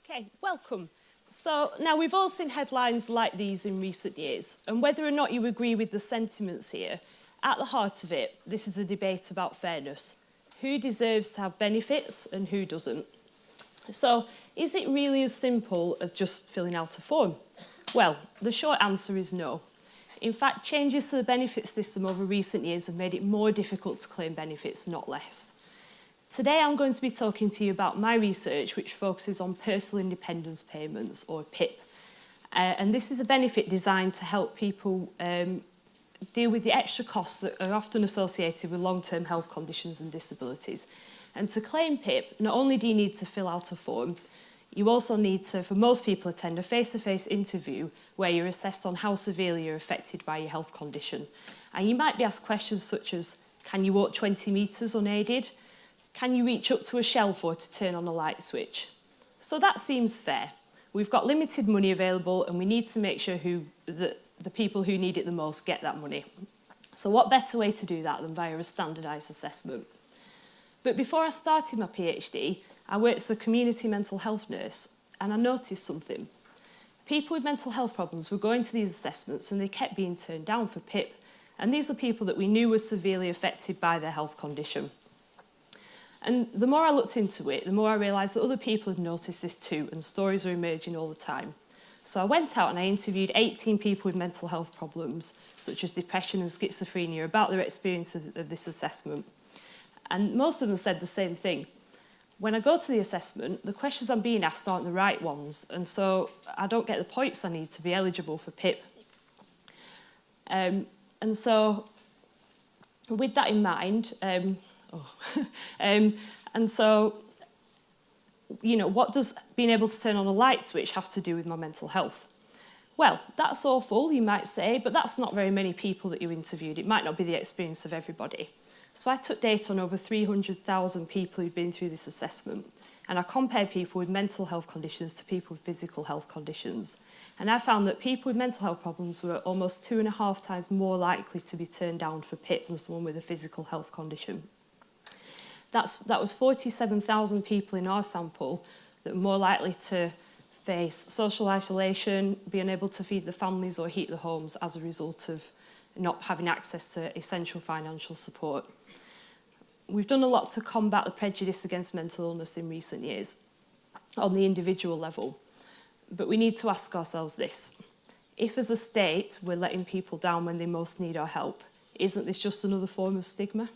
Okay, welcome. So now we've all seen headlines like these in recent years, and whether or not you agree with the sentiments here, at the heart of it, this is a debate about fairness. Who deserves to have benefits and who doesn't? So is it really as simple as just filling out a form? Well, the short answer is no. In fact, changes to the benefits system over recent years have made it more difficult to claim benefits, not less. Today I'm going to be talking to you about my research which focuses on personal independence payments, or PIP. And this is a benefit designed to help people deal with the extra costs that are often associated with long-term health conditions and disabilities. And to claim PIP, not only do you need to fill out a form, you also need to, for most people, attend a face-to-face interview where you're assessed on how severely you're affected by your health condition. And you might be asked questions such as, can you walk 20 metres unaided? Can you reach up to a shelf or to turn on a light switch? So that seems fair. We've got limited money available and we need to make sure the people who need it the most get that money. So what better way to do that than via a standardised assessment? But before I started my PhD, I worked as a community mental health nurse and I noticed something. People with mental health problems were going to these assessments and they kept being turned down for PIP. And these were people that we knew were severely affected by their health condition. And the more I looked into it, the more I realised that other people had noticed this too, and stories were emerging all the time. So I went out and I interviewed 18 people with mental health problems, such as depression and schizophrenia, about their experience of this assessment. And most of them said the same thing. When I go to the assessment, the questions I'm being asked aren't the right ones, and so I don't get the points I need to be eligible for PIP. And so, with that in mind, and so, you know, what does being able to turn on a light switch have to do with my mental health? Well, that's awful, you might say, but that's not very many people that you interviewed. It might not be the experience of everybody. So I took data on over 300,000 people who'd been through this assessment, and I compared people with mental health conditions to people with physical health conditions. And I found that people with mental health problems were almost 2.5 times more likely to be turned down for PIP than someone with a physical health condition. That was 47,000 people in our sample that were more likely to face social isolation, be unable to feed the families or heat the homes as a result of not having access to essential financial support. We've done a lot to combat the prejudice against mental illness in recent years on the individual level, but we need to ask ourselves this. If as a state we're letting people down when they most need our help, isn't this just another form of stigma?